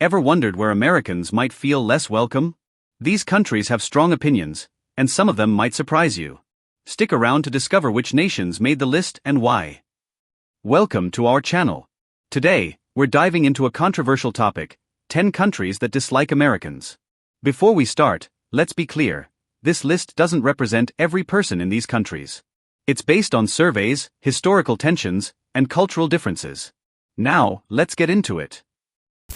Ever wondered where Americans might feel less welcome? These countries have strong opinions, and some of them might surprise you. Stick around to discover which nations made the list and why. Welcome to our channel. Today, we're diving into a controversial topic: 10 countries that dislike Americans. Before we start, let's be clear: this list doesn't represent every person in these countries. It's based on surveys, historical tensions, and cultural differences. Now, let's get into it.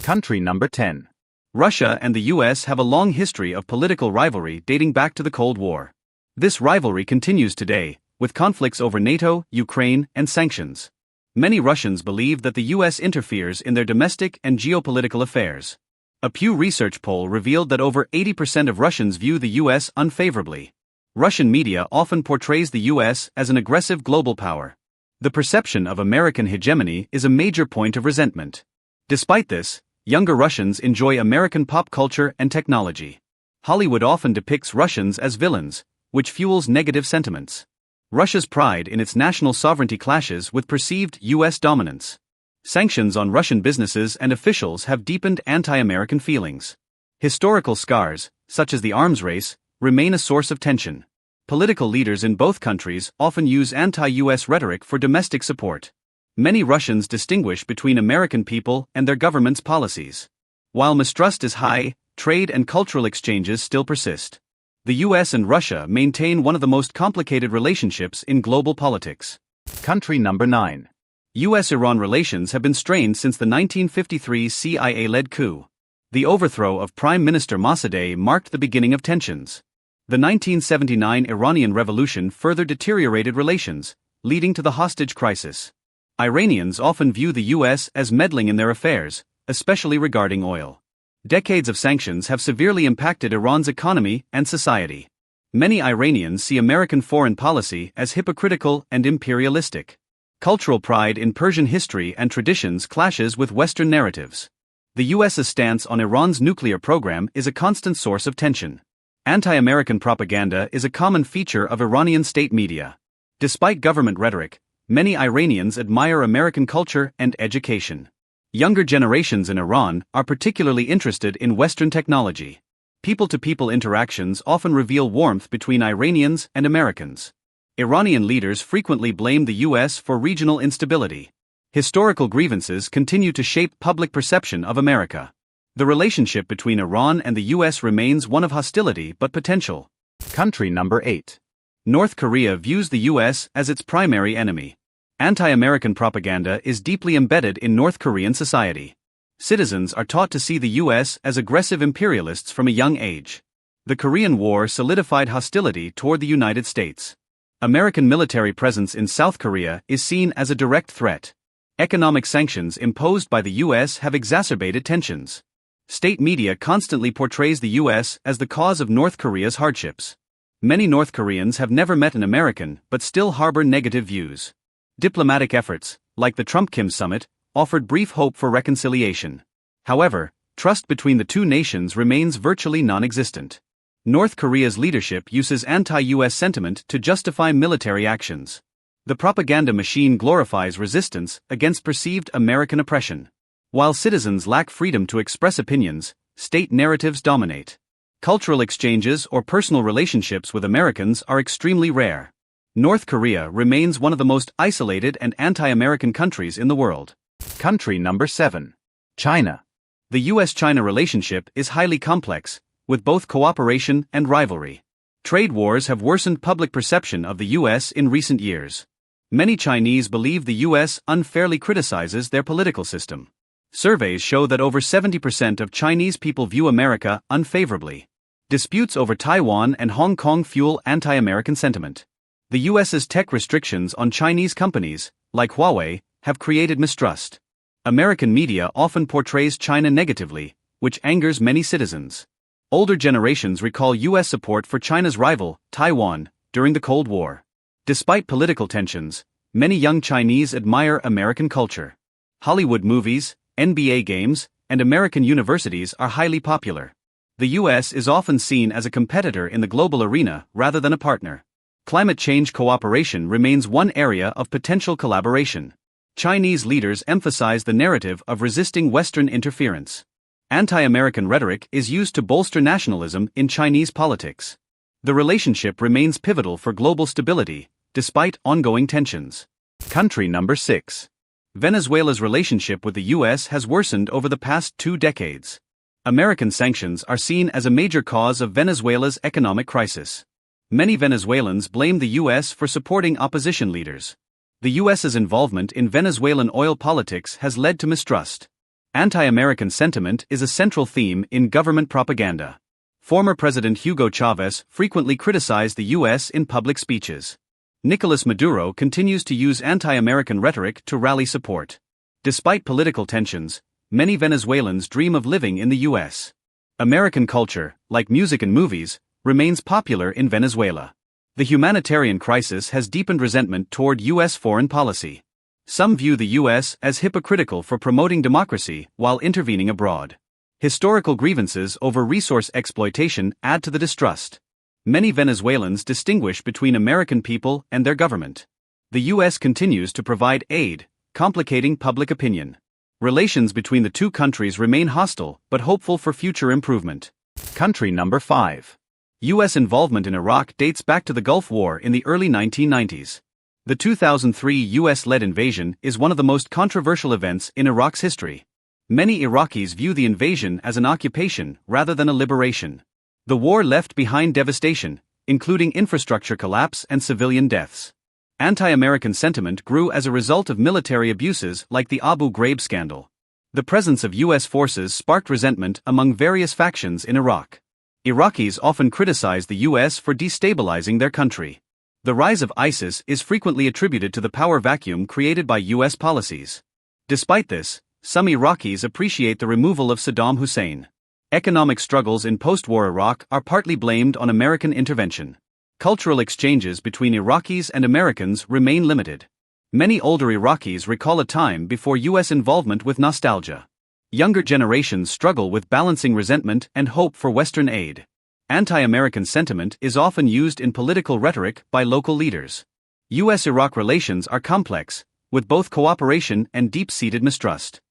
Country number 10. Russia and the US have a long history of political rivalry dating back to the Cold War. This rivalry continues today, with conflicts over NATO, Ukraine, and sanctions. Many Russians believe that the US interferes in their domestic and geopolitical affairs. A Pew Research poll revealed that over 80% of Russians view the US unfavorably. Russian media often portrays the US as an aggressive global power. The perception of American hegemony is a major point of resentment. Despite this, younger Russians enjoy American pop culture and technology. Hollywood often depicts Russians as villains, which fuels negative sentiments. Russia's pride in its national sovereignty clashes with perceived US dominance. Sanctions on Russian businesses and officials have deepened anti-American feelings. Historical scars, such as the arms race, remain a source of tension. Political leaders in both countries often use anti-US rhetoric for domestic support. Many Russians distinguish between American people and their government's policies. While mistrust is high, trade and cultural exchanges still persist. The US and Russia maintain one of the most complicated relationships in global politics. Country number 9. US-Iran relations have been strained since the 1953 CIA-led coup. The overthrow of Prime Minister Mossadegh marked the beginning of tensions. The 1979 Iranian Revolution further deteriorated relations, leading to the hostage crisis. Iranians often view the US as meddling in their affairs, especially regarding oil. Decades of sanctions have severely impacted Iran's economy and society. Many Iranians see American foreign policy as hypocritical and imperialistic. Cultural pride in Persian history and traditions clashes with Western narratives. The US's stance on Iran's nuclear program is a constant source of tension. Anti-American propaganda is a common feature of Iranian state media. Despite government rhetoric, many Iranians admire American culture and education. Younger generations in Iran are particularly interested in Western technology. People-to-people interactions often reveal warmth between Iranians and Americans. Iranian leaders frequently blame the US for regional instability. Historical grievances continue to shape public perception of America. The relationship between Iran and the US remains one of hostility but potential. Country number 8. North Korea views the US as its primary enemy. Anti-American propaganda is deeply embedded in North Korean society. Citizens are taught to see the US as aggressive imperialists from a young age. The Korean War solidified hostility toward the United States. American military presence in South Korea is seen as a direct threat. Economic sanctions imposed by the US have exacerbated tensions. State media constantly portrays the US as the cause of North Korea's hardships. Many North Koreans have never met an American but still harbor negative views. Diplomatic efforts, like the Trump-Kim summit, offered brief hope for reconciliation. However, trust between the two nations remains virtually non-existent. North Korea's leadership uses anti-US sentiment to justify military actions. The propaganda machine glorifies resistance against perceived American oppression. While citizens lack freedom to express opinions, state narratives dominate. Cultural exchanges or personal relationships with Americans are extremely rare. North Korea remains one of the most isolated and anti-American countries in the world. Country number 7. China. The US-China relationship is highly complex, with both cooperation and rivalry. Trade wars have worsened public perception of the US in recent years. Many Chinese believe the US unfairly criticizes their political system. Surveys show that over 70% of Chinese people view America unfavorably. Disputes over Taiwan and Hong Kong fuel anti-American sentiment. The US's tech restrictions on Chinese companies, like Huawei, have created mistrust. American media often portrays China negatively, which angers many citizens. Older generations recall US support for China's rival, Taiwan, during the Cold War. Despite political tensions, many young Chinese admire American culture. Hollywood movies, NBA games, and American universities are highly popular. The US is often seen as a competitor in the global arena rather than a partner. Climate change cooperation remains one area of potential collaboration. Chinese leaders emphasize the narrative of resisting Western interference. Anti-American rhetoric is used to bolster nationalism in Chinese politics. The relationship remains pivotal for global stability, despite ongoing tensions. Country number 6. Venezuela's relationship with the U.S. has worsened over the past 2 decades. American sanctions are seen as a major cause of Venezuela's economic crisis. Many Venezuelans blame the U.S. for supporting opposition leaders. The U.S.'s involvement in Venezuelan oil politics has led to mistrust. Anti-American sentiment is a central theme in government propaganda. Former President Hugo Chavez frequently criticized the U.S. in public speeches. Nicolas Maduro continues to use anti-American rhetoric to rally support. Despite political tensions, many Venezuelans dream of living in the U.S. American culture, like music and movies, remains popular in Venezuela. The humanitarian crisis has deepened resentment toward U.S. foreign policy. Some view the U.S. as hypocritical for promoting democracy while intervening abroad. Historical grievances over resource exploitation add to the distrust. Many Venezuelans distinguish between American people and their government. The U.S. continues to provide aid, complicating public opinion. Relations between the two countries remain hostile but hopeful for future improvement. Country number 5. U.S. involvement in Iraq dates back to the Gulf War in the early 1990s. The 2003 U.S.-led invasion is one of the most controversial events in Iraq's history. Many Iraqis view the invasion as an occupation rather than a liberation. The war left behind devastation, including infrastructure collapse and civilian deaths. Anti-American sentiment grew as a result of military abuses like the Abu Ghraib scandal. The presence of U.S. forces sparked resentment among various factions in Iraq. Iraqis often criticize the U.S. for destabilizing their country. The rise of ISIS is frequently attributed to the power vacuum created by U.S. policies. Despite this, some Iraqis appreciate the removal of Saddam Hussein. Economic struggles in post-war Iraq are partly blamed on American intervention. Cultural exchanges between Iraqis and Americans remain limited. Many older Iraqis recall a time before U.S. involvement with nostalgia. Younger generations struggle with balancing resentment and hope for Western aid. Anti-American sentiment is often used in political rhetoric by local leaders. U.S.-Iraq relations are complex, with both cooperation and deep-seated mistrust.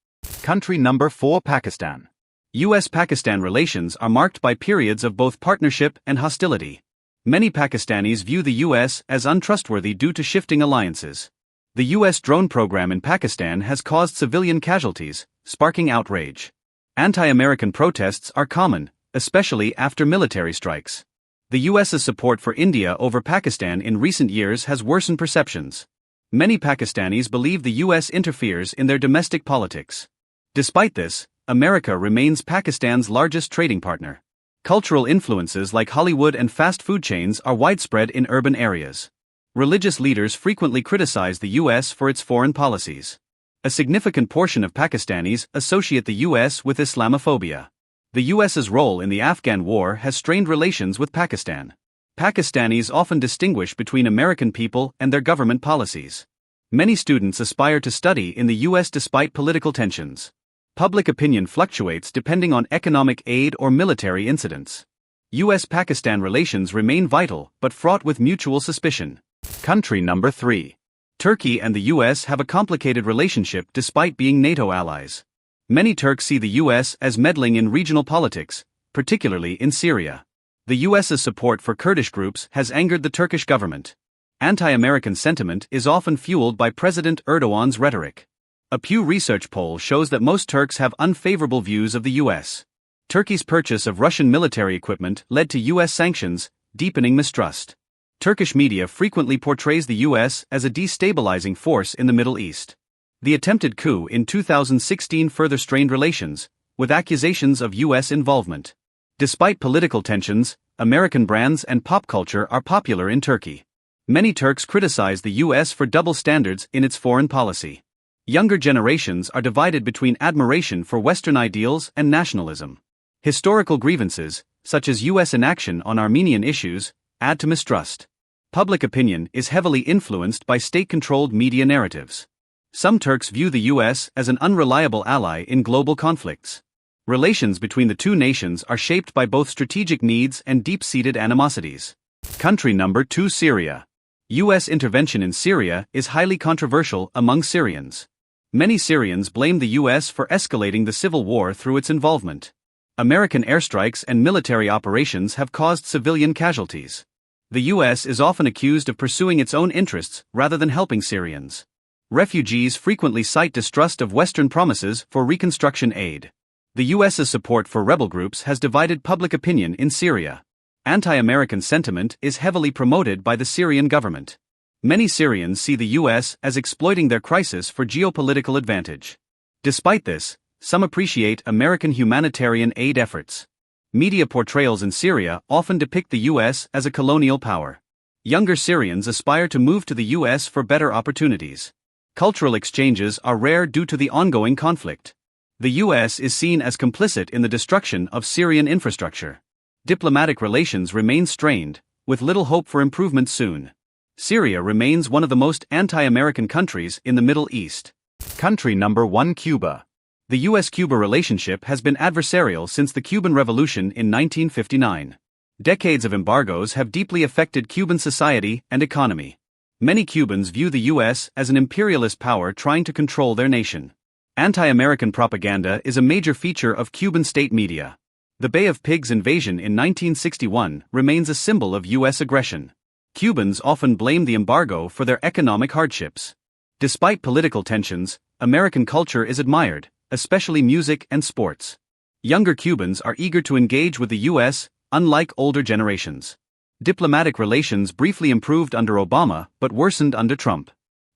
Country number 4. Pakistan. U.S.-Pakistan relations are marked by periods of both partnership and hostility. Many Pakistanis view the U.S. as untrustworthy due to shifting alliances. The U.S. drone program in Pakistan has caused civilian casualties, sparking outrage. Anti-American protests are common, especially after military strikes. The U.S.'s support for India over Pakistan in recent years has worsened perceptions. Many Pakistanis believe the U.S. interferes in their domestic politics. Despite this, America remains Pakistan's largest trading partner. Cultural influences like Hollywood and fast food chains are widespread in urban areas. Religious leaders frequently criticize the U.S. for its foreign policies. A significant portion of Pakistanis associate the U.S. with Islamophobia. The U.S.'s role in the Afghan war has strained relations with Pakistan. Pakistanis often distinguish between American people and their government policies. Many students aspire to study in the U.S. despite political tensions. Public opinion fluctuates depending on economic aid or military incidents. U.S.-Pakistan relations remain vital but fraught with mutual suspicion. Country number 3. Turkey and the U.S. have a complicated relationship despite being NATO allies. Many Turks see the U.S. as meddling in regional politics, particularly in Syria. The U.S.'s support for Kurdish groups has angered the Turkish government. Anti-American sentiment is often fueled by President Erdogan's rhetoric. A Pew Research poll shows that most Turks have unfavorable views of the U.S. Turkey's purchase of Russian military equipment led to U.S. sanctions, deepening mistrust. Turkish media frequently portrays the U.S. as a destabilizing force in the Middle East. The attempted coup in 2016 further strained relations, with accusations of U.S. involvement. Despite political tensions, American brands and pop culture are popular in Turkey. Many Turks criticize the U.S. for double standards in its foreign policy. Younger generations are divided between admiration for Western ideals and nationalism. Historical grievances, such as U.S. inaction on Armenian issues, add to mistrust. Public opinion is heavily influenced by state-controlled media narratives. Some Turks view the U.S. as an unreliable ally in global conflicts. Relations between the two nations are shaped by both strategic needs and deep-seated animosities. Country number 2. Syria. U.S. intervention in Syria is highly controversial among Syrians. Many Syrians blame the US for escalating the civil war through its involvement. American airstrikes and military operations have caused civilian casualties. The US is often accused of pursuing its own interests rather than helping Syrians. Refugees frequently cite distrust of Western promises for reconstruction aid. The US's support for rebel groups has divided public opinion in Syria. Anti-American sentiment is heavily promoted by the Syrian government. Many Syrians see the US as exploiting their crisis for geopolitical advantage. Despite this, some appreciate American humanitarian aid efforts. Media portrayals in Syria often depict the US as a colonial power. Younger Syrians aspire to move to the US for better opportunities. Cultural exchanges are rare due to the ongoing conflict. The US is seen as complicit in the destruction of Syrian infrastructure. Diplomatic relations remain strained, with little hope for improvement soon. Syria remains one of the most anti-American countries in the Middle East. Country number 1: Cuba. The US-Cuba relationship has been adversarial since the Cuban Revolution in 1959. Decades of embargoes have deeply affected Cuban society and economy. Many Cubans view the US as an imperialist power trying to control their nation. Anti-American propaganda is a major feature of Cuban state media. The Bay of Pigs invasion in 1961 remains a symbol of US aggression. Cubans often blame the embargo for their economic hardships. Despite political tensions, American culture is admired, especially music and sports. Younger Cubans are eager to engage with the US, unlike older generations. Diplomatic relations briefly improved under Obama but worsened under Trump.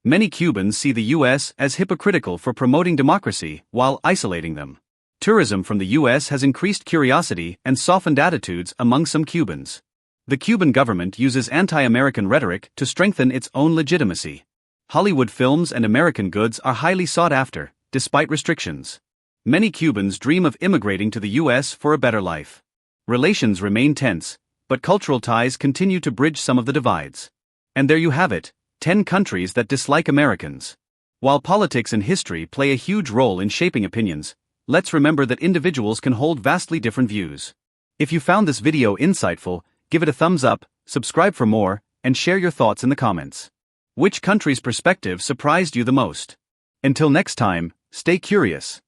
Many Cubans see the US as hypocritical for promoting democracy while isolating them. Tourism from the US has increased curiosity and softened attitudes among some Cubans. The Cuban government uses anti-American rhetoric to strengthen its own legitimacy. Hollywood films and American goods are highly sought after, despite restrictions. Many Cubans dream of immigrating to the US for a better life. Relations remain tense, but cultural ties continue to bridge some of the divides. And there you have it, 10 countries that dislike Americans. While politics and history play a huge role in shaping opinions, let's remember that individuals can hold vastly different views. If you found this video insightful, give it a thumbs up, subscribe for more, and share your thoughts in the comments. Which country's perspective surprised you the most? Until next time, stay curious.